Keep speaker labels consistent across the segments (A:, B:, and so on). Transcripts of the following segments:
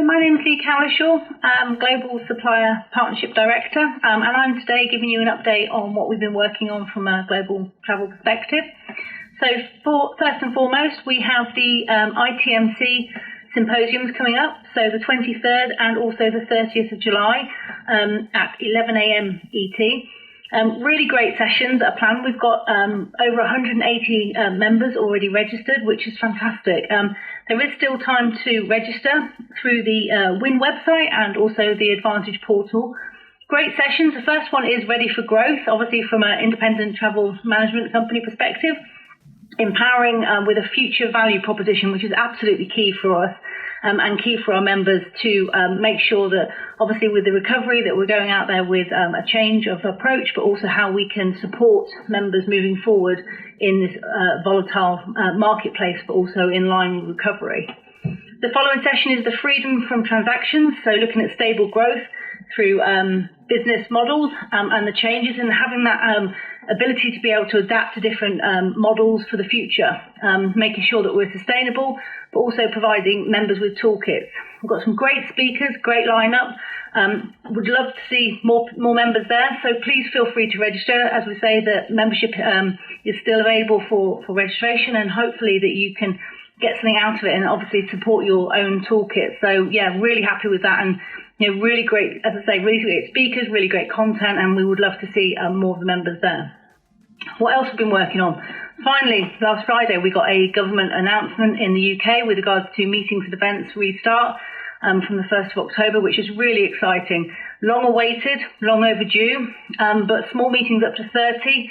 A: My name is Leigh Cowlishaw. I'm Global Supplier Partnership Director, and I'm today giving you an update on what we've been working on from a global travel perspective. So first and foremost, we have the ITMC symposiums coming up, so the 23rd and also the 30th of July at 11 a.m. ET. Really great sessions are planned. We've got over 180 members already registered, which is fantastic. There is still time to register through the WIN website and also the Advantage portal. Great sessions. The first one is Ready for Growth, obviously from an independent travel management company perspective, empowering with a future value proposition, which is absolutely key for us. And key for our members to make sure that, obviously, with the recovery, that we're going out there with a change of approach, but also how we can support members moving forward in this volatile marketplace, but also in line with recovery. The following session is the freedom from transactions, so looking at stable growth through business models and the changes, and having that ability to be able to adapt to different models for the future, making sure that we're sustainable, but also providing members with toolkits. We've got some great speakers, great lineup. Would love to see more members there, so please feel free to register. As we say, the membership is still available for registration, and hopefully that you can get something out of it and obviously support your own toolkit. So yeah, really happy with that, and really great, as I say, really great speakers, really great content, and we would love to see more of the members there. What else have we been working on? Finally, last Friday, we got a government announcement in the UK with regards to meetings and events restart from the 1st of October, which is really exciting. Long awaited, long overdue, but small meetings up to 30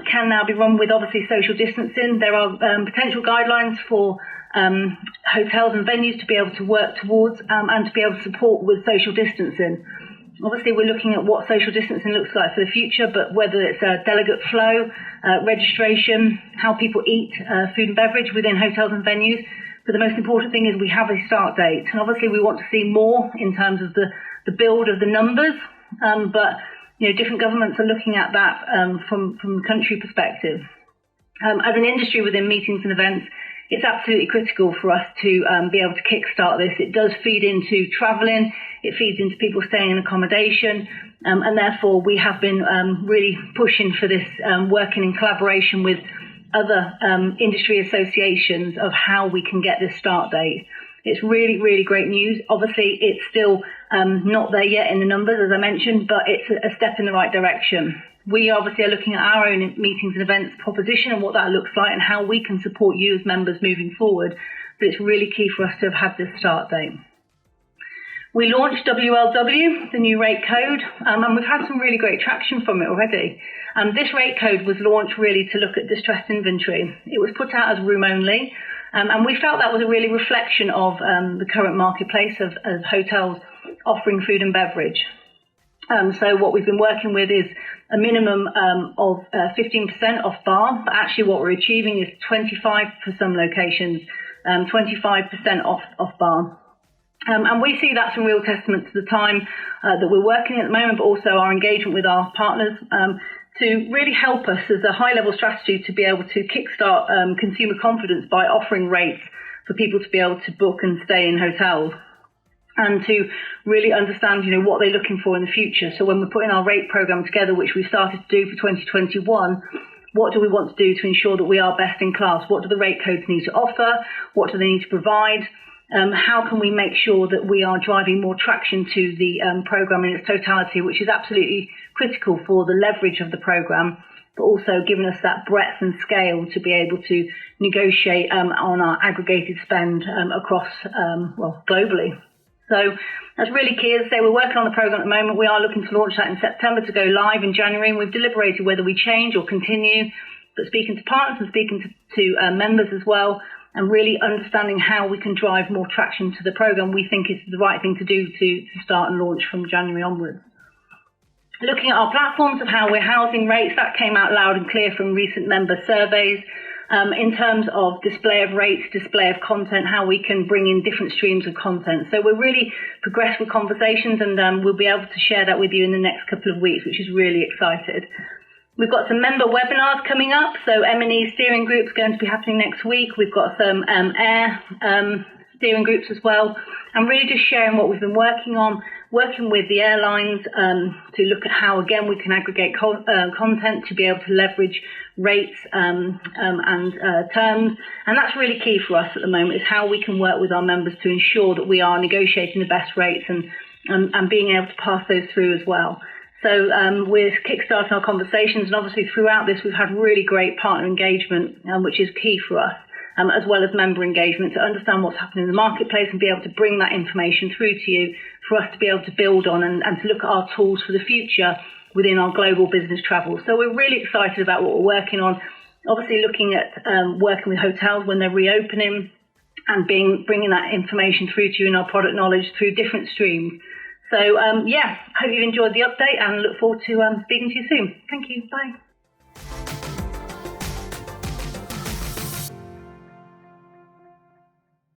A: can now be run with, obviously, social distancing. There are potential guidelines for hotels and venues to be able to work towards and to be able to support with social distancing. Obviously, we're looking at what social distancing looks like for the future, but whether it's a delegate flow, registration, how people eat food and beverage within hotels and venues. But the most important thing is we have a start date. And obviously, we want to see more in terms of the build of the numbers, but different governments are looking at that from the country perspective. As an industry within meetings and events, it's absolutely critical for us to be able to kickstart this. It does feed into travelling, it feeds into people staying in accommodation, and therefore we have been really pushing for this, working in collaboration with other industry associations of how we can get this start date. It's really, really great news. Obviously, it's still not there yet in the numbers, as I mentioned, but it's a step in the right direction. We obviously are looking at our own meetings and events proposition and what that looks like and how we can support you as members moving forward. But it's really key for us to have had this start date. We launched WLW, the new rate code, and we've had some really great traction from it already. This rate code was launched really to look at distressed inventory. It was put out as room only, and we felt that was a really reflection of the current marketplace of hotels offering food and beverage. So what we've been working with is a minimum of 15% off bar, but actually what we're achieving is 25 for some locations, 25% off bar. And we see that's a real testament to the time that we're working at the moment, but also our engagement with our partners to really help us as a high-level strategy to be able to kickstart consumer confidence by offering rates for people to be able to book and stay in hotels, and to really understand, what they're looking for in the future. So when we're putting our rate program together, which we started to do for 2021, what do we want to do to ensure that we are best in class? What do the rate codes need to offer? What do they need to provide? How can we make sure that we are driving more traction to the program in its totality, which is absolutely critical for the leverage of the program, but also giving us that breadth and scale to be able to negotiate on our aggregated spend across, globally. So that's really key. As I say, we're working on the program at the moment. We are looking to launch that in September to go live in January, and we've deliberated whether we change or continue, but speaking to partners and speaking to members as well, and really understanding how we can drive more traction to the program, we think is the right thing to do to start and launch from January onwards. Looking at our platforms of how we're housing rates, that came out loud and clear from recent member surveys. In terms of display of rates, display of content, how we can bring in different streams of content. So we're really progressed with conversations, and we'll be able to share that with you in the next couple of weeks, which is really excited. We've got some member webinars coming up. So M&E steering group's going to be happening next week. We've got some air steering groups as well, and really just sharing what we've been working on, working with the airlines to look at how, again, we can aggregate content to be able to leverage rates and terms. And that's really key for us at the moment, is how we can work with our members to ensure that we are negotiating the best rates and being able to pass those through as well. So we're kickstarting our conversations, and obviously throughout this we've had really great partner engagement, which is key for us, as well as member engagement, to understand what's happening in the marketplace and be able to bring that information through to you for us to be able to build on and to look at our tools for the future within our global business travel. So we're really excited about what we're working on, obviously looking at working with hotels when they're reopening and bringing that information through to you in our product knowledge through different streams. So, hope you've enjoyed the update and look forward to speaking to you soon. Thank you. Bye.